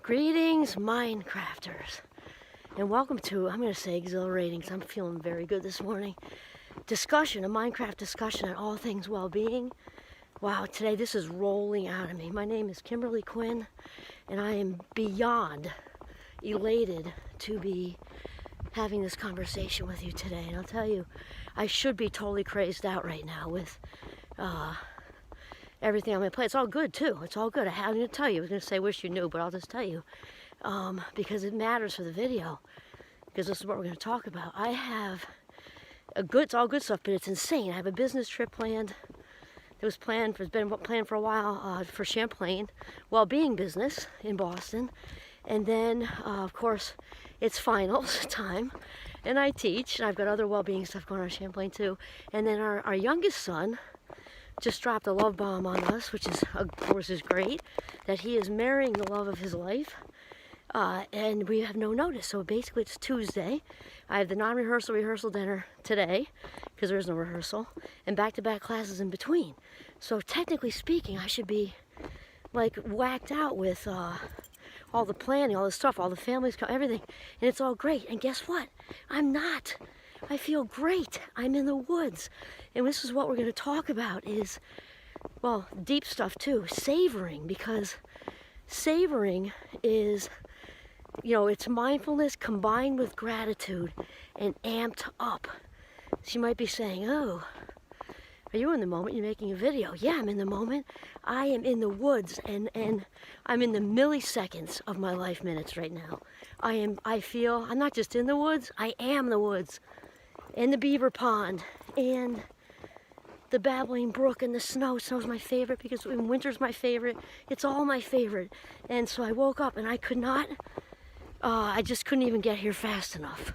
Greetings, Minecrafters, and welcome to, I'm going to say exhilarating because I'm feeling very good this morning, a Minecraft discussion on all things well-being. Wow, today this is rolling out of me. My name is Kimberly Quinn, and I am beyond elated to be having this conversation with you today. And I'll tell you, I should be totally crazed out right now with everything I'm going to play. It's all good too. It's all good. I'm going to tell you. I was going to say wish you knew, but I'll just tell you because it matters for the video, because this is what we're going to talk about. I have it's all good stuff, but it's insane. I have a business trip planned. It's been planned for a while for Champlain well-being business in Boston. And then, of course, it's finals time, and I teach, and I've got other well-being stuff going on in Champlain too. And then our youngest son just dropped a love bomb on us, which is, of course, is great, that he is marrying the love of his life, and we have no notice. So basically it's Tuesday. I have the non-rehearsal rehearsal dinner today, because there is no rehearsal, and back-to-back classes in between. So technically speaking, I should be like whacked out with all the planning, all the stuff, all the families, everything, and it's all great. And guess what? I'm not. I feel great. I'm in the woods. And this is what we're going to talk about is, well, deep stuff too, savoring, because savoring is, it's mindfulness combined with gratitude and amped up. So you might be saying, oh, are you in the moment? You're making a video. Yeah, I'm in the moment. I am in the woods, and I'm in the milliseconds of my life minutes right now. I'm not just in the woods, I am the woods. And the beaver pond, and the babbling brook, and the snow. Snow's my favorite because winter's my favorite. It's all my favorite. And so I woke up and I could not, I just couldn't even get here fast enough.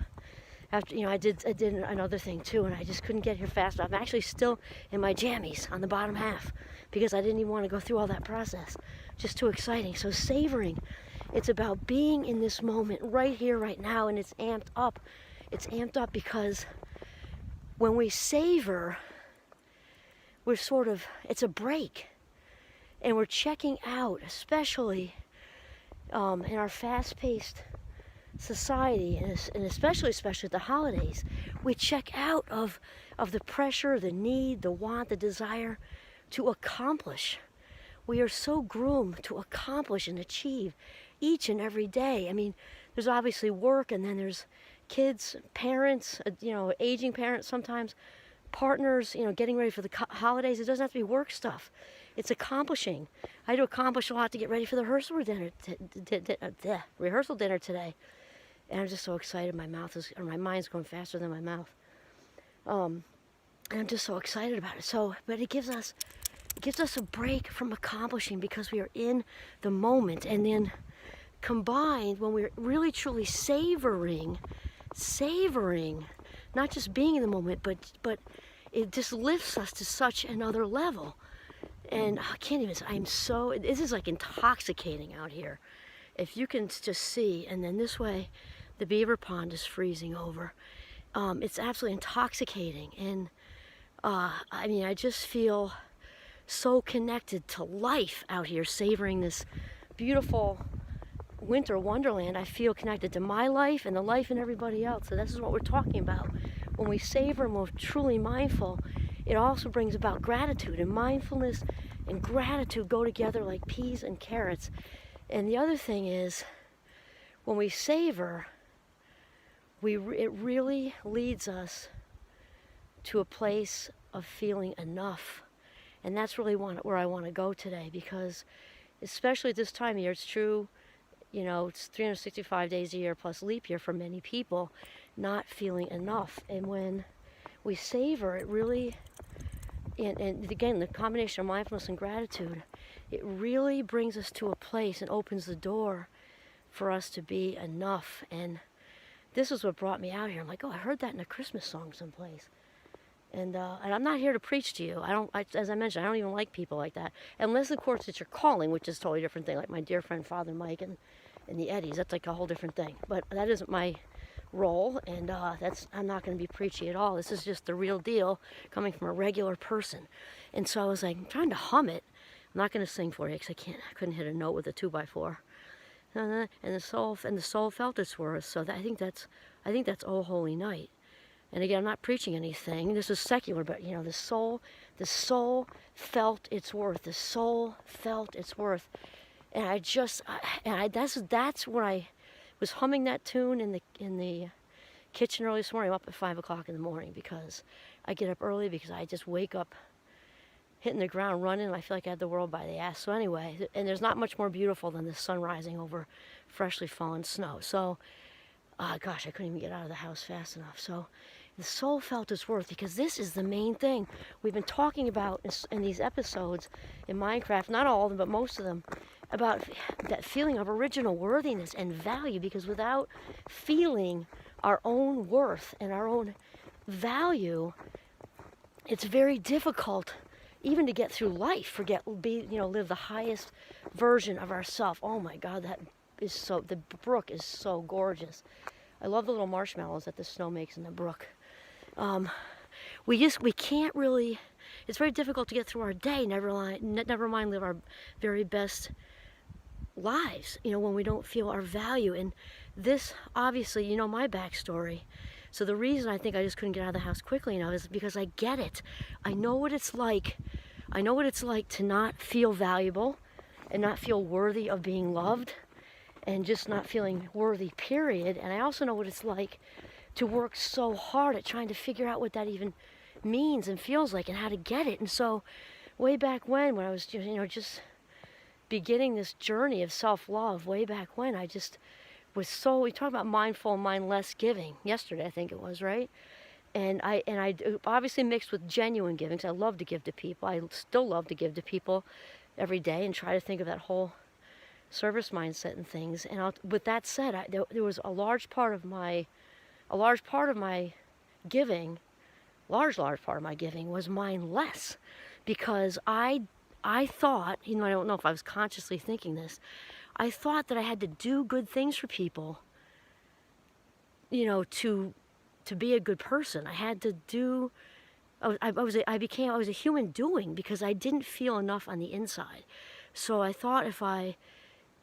After, I did another thing too, and I just couldn't get here fast enough. I'm actually still in my jammies on the bottom half because I didn't even want to go through all that process. Just too exciting. So savoring, it's about being in this moment right here, right now, and it's amped up. It's amped up because when we savor, it's a break. And we're checking out, especially in our fast-paced society, and especially at the holidays, we check out of the pressure, the need, the want, the desire to accomplish. We are so groomed to accomplish and achieve each and every day. I mean, there's obviously work, and then there's kids, parents, aging parents sometimes, partners, getting ready for the holidays. It doesn't have to be work stuff. It's accomplishing. I had to accomplish a lot to get ready for the rehearsal dinner today. And I'm just so excited. My mind's going faster than my mouth. And I'm just so excited about it. But it gives us a break from accomplishing because we are in the moment. And then combined, when we're really truly savoring, not just being in the moment, but it just lifts us to such another level. And I can't even, this is like intoxicating out here. If you can just see, and then this way, the beaver pond is freezing over. It's absolutely intoxicating. And I just feel so connected to life out here, savoring this beautiful winter wonderland. I feel connected to my life and the life in everybody else. So this is what we're talking about. When we savor and we're truly mindful, it also brings about gratitude. And mindfulness and gratitude go together like peas and carrots. And the other thing is, when we savor, it really leads us to a place of feeling enough. And that's really where I want to go today, because especially at this time of year, it's true, it's 365 days a year plus leap year for many people, not feeling enough. And when we savor, it really, and again, the combination of mindfulness and gratitude, it really brings us to a place and opens the door for us to be enough. And this is what brought me out here. I'm like, oh, I heard that in a Christmas song someplace. And I'm not here to preach to you. As I mentioned, I don't even like people like that. Unless, of course, it's your calling, which is a totally different thing. Like my dear friend, Father Mike, and the Eddies. That's like a whole different thing. But that isn't my role, and I'm not going to be preachy at all. This is just the real deal coming from a regular person. And so I was like, I'm trying to hum it. I'm not going to sing for you because I couldn't hit a note with a 2x4. and the soul felt its worth. So I think that's Oh Holy Night. And again, I'm not preaching anything. This is secular, but the soul felt its worth. The soul felt its worth. And that's when I was humming that tune in the kitchen early this morning. I'm up at 5 o'clock in the morning because I get up early because I just wake up hitting the ground running, and I feel like I had the world by the ass. So anyway, and there's not much more beautiful than the sun rising over freshly fallen snow. So, gosh, I couldn't even get out of the house fast enough. So the soul felt its worth, because this is the main thing we've been talking about in these episodes in Minecraft, not all of them, but most of them, about that feeling of original worthiness and value, because without feeling our own worth and our own value, it's very difficult even to get through life, live the highest version of ourself. Oh my God, the brook is so gorgeous. I love the little marshmallows that the snow makes in the brook. We can't really, it's very difficult to get through our day, never mind live our very best lives, when we don't feel our value. And this, obviously, my backstory. So the reason I think I just couldn't get out of the house quickly enough is because I get it. I know what it's like. I know what it's like to not feel valuable and not feel worthy of being loved and just not feeling worthy, period. And I also know what it's like to work so hard at trying to figure out what that even means and feels like and how to get it. And so way back when I was just beginning this journey of self-love, way back when, I just we talked about mindful and mindless giving yesterday, I think it was, right? And I obviously mixed with genuine giving, because I love to give to people. I still love to give to people every day and try to think of that whole service mindset and things. And with that said, there was a large part of my giving, large part of my giving was mindless, because I thought, I don't know if I was consciously thinking this, I thought that I had to do good things for people, to be a good person. I had to do, I was a human doing, because I didn't feel enough on the inside. So I thought if I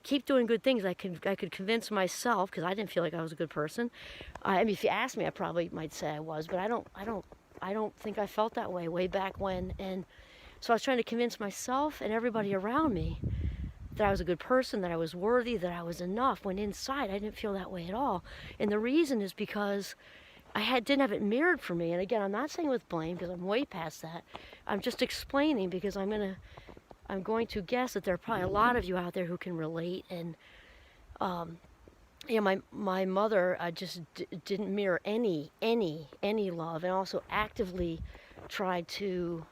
keep doing good things, I could convince myself, because I didn't feel like I was a good person. I mean, if you asked me, I probably might say I was, but I don't think I felt that way back when. And so I was trying to convince myself and everybody around me that I was a good person, that I was worthy, that I was enough, when inside I didn't feel that way at all. And the reason is because didn't have it mirrored for me. And again, I'm not saying with blame, because I'm way past that. I'm just explaining, because I'm going to guess that there are probably a lot of you out there who can relate. And my mother just didn't mirror any love, and also actively tried to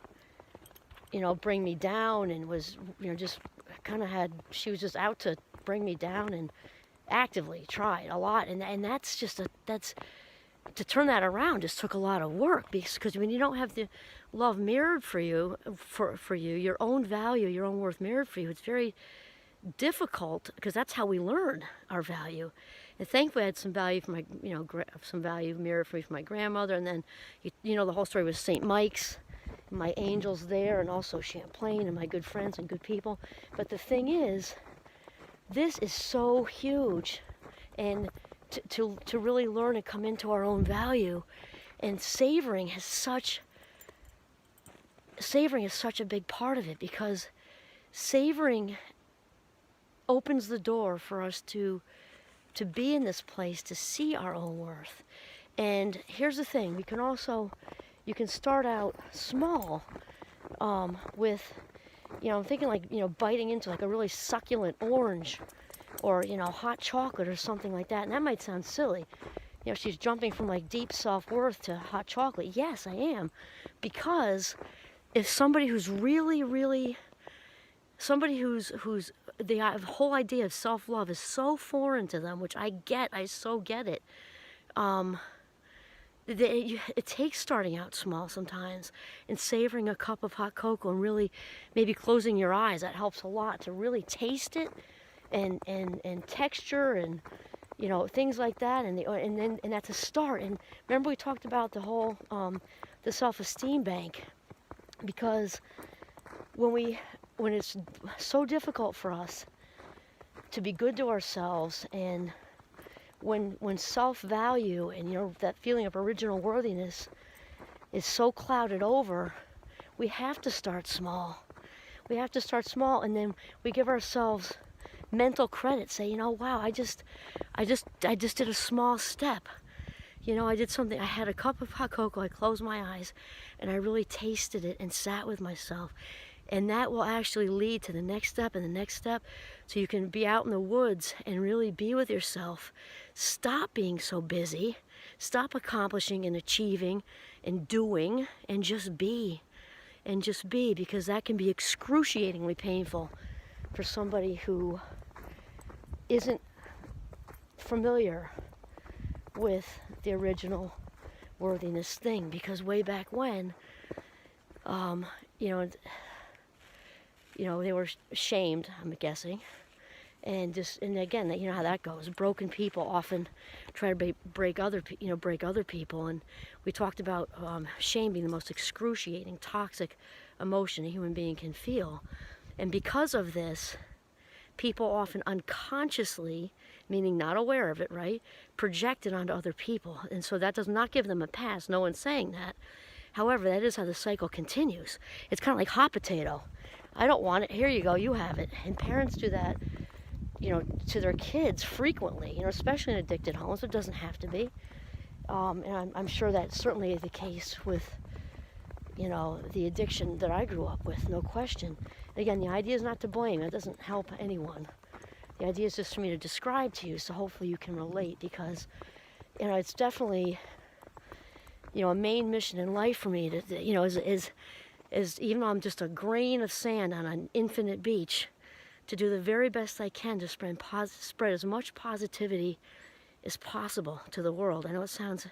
bring me down, and was just she was just out to bring me down, and actively tried a lot. And that's to turn that around just took a lot of work, because when you don't have the love mirrored for you, your own value, your own worth mirrored for you, it's very difficult, because that's how we learn our value. And thankfully I had some value from some value mirrored for me from my grandmother. And then the whole story was St. Mike's, my angels there, and also Champlain, and my good friends and good people. But the thing is, this is so huge, and to really learn and come into our own value. And savoring is such a big part of it, because savoring opens the door for us to be in this place, to see our own worth. And here's the thing, you can start out small, with, I'm thinking like, biting into like a really succulent orange, or, hot chocolate or something like that. And that might sound silly. She's jumping from like deep self-worth to hot chocolate. Yes, I am. Because if somebody who's the whole idea of self-love is so foreign to them, which I so get it. It takes starting out small sometimes, and savoring a cup of hot cocoa, and really maybe closing your eyes. That helps a lot to really taste it, and texture, and things like that. And that's a start. And remember, we talked about the whole the self-esteem bank, because when it's so difficult for us to be good to ourselves. And when self-value and, that feeling of original worthiness is so clouded over, we have to start small. We have to start small, and then we give ourselves mental credit. Say, wow, I just did a small step. I did something. I had a cup of hot cocoa. I closed my eyes, and I really tasted it and sat with myself. And that will actually lead to the next step and the next step. So you can be out in the woods and really be with yourself. Stop being so busy. Stop accomplishing and achieving and doing, and just be. And just be, because that can be excruciatingly painful for somebody who isn't familiar with the original worthiness thing. Because way back when, they were shamed, I'm guessing, and again, how that goes. Broken people often try to break other people, and we talked about shame being the most excruciating, toxic emotion a human being can feel. And because of this, people often unconsciously, meaning not aware of it, right, project it onto other people. And so that does not give them a pass. No one's saying that. However, that is how the cycle continues. It's kind of like hot potato. I don't want it. Here you go. You have it. And parents do that, to their kids frequently, especially in addicted homes. It doesn't have to be. And I'm sure that's certainly the case with, the addiction that I grew up with, no question. Again, the idea is not to blame. It doesn't help anyone. The idea is just for me to describe to you, so hopefully you can relate, because, it's definitely, a main mission in life for me to, is even though I'm just a grain of sand on an infinite beach, to do the very best I can to spread as much positivity as possible to the world. I know it sounds,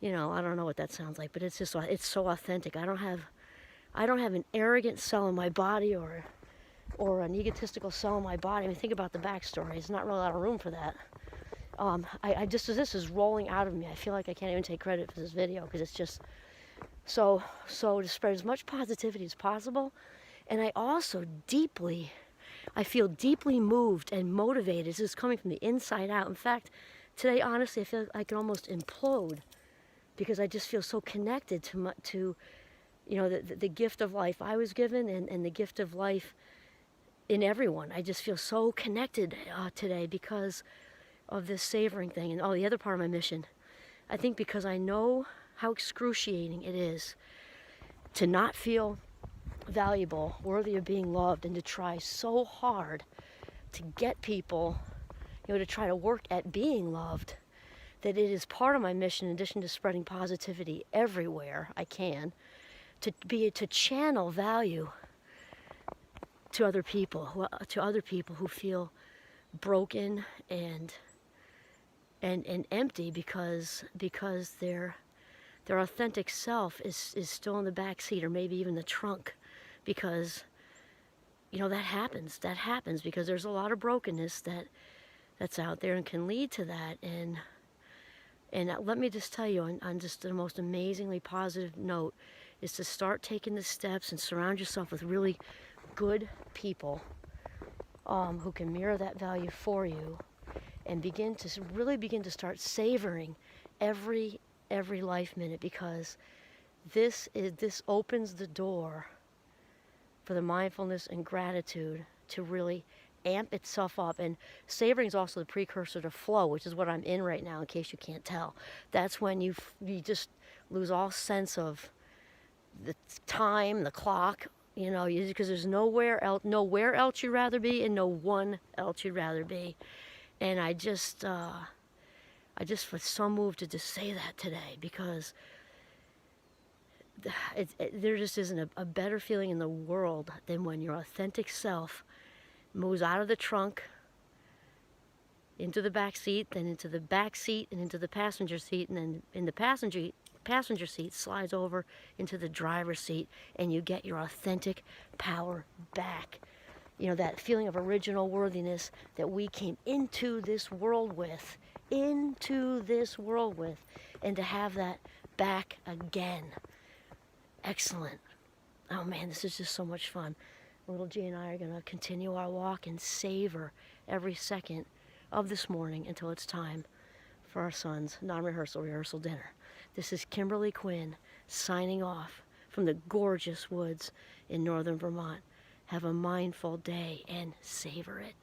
I don't know what that sounds like, but it's so authentic. I don't have an arrogant cell in my body or an egotistical cell in my body. I mean, think about the backstory. There's not really a lot of room for that. As this is rolling out of me, I feel like I can't even take credit for this video, because it's just so to spread as much positivity as possible. And I also I feel deeply moved and motivated. This is coming from the inside out. In fact, today, honestly, I feel like I can almost implode, because I just feel so connected to the gift of life I was given, and the gift of life in everyone. I just feel so connected today because of this savoring thing. And the other part of my mission, I think, because I know how excruciating it is to not feel valuable, worthy of being loved, and to try so hard to get people, to try to work at being loved, that it is part of my mission, in addition to spreading positivity everywhere I can, to channel value to other people who feel broken and empty, because their authentic self is still in the back seat, or maybe even the trunk, because that happens because there's a lot of brokenness that's out there and can lead to that. And let me just tell you, on just the most amazingly positive note, is to start taking the steps and surround yourself with really good people who can mirror that value for you, and begin to start savoring every life minute, because this opens the door for the mindfulness and gratitude to really amp itself up. And savoring is also the precursor to flow, which is what I'm in right now, in case you can't tell. That's when you just lose all sense of the time, the clock, because there's nowhere else you'd rather be, and no one else you'd rather be. And I just was so moved to just say that today, because there just isn't a better feeling in the world than when your authentic self moves out of the trunk into the back seat, then into the back seat, and into the passenger seat, and then in the passenger seat slides over into the driver's seat, and you get your authentic power back. That feeling of original worthiness that we came into this world with, and to have that back again. Excellent. Oh man, this is just so much fun. Little G and I are going to continue our walk and savor every second of this morning until it's time for our son's rehearsal dinner. This is Kimberly Quinn signing off from the gorgeous woods in northern Vermont. Have a mindful day and savor it.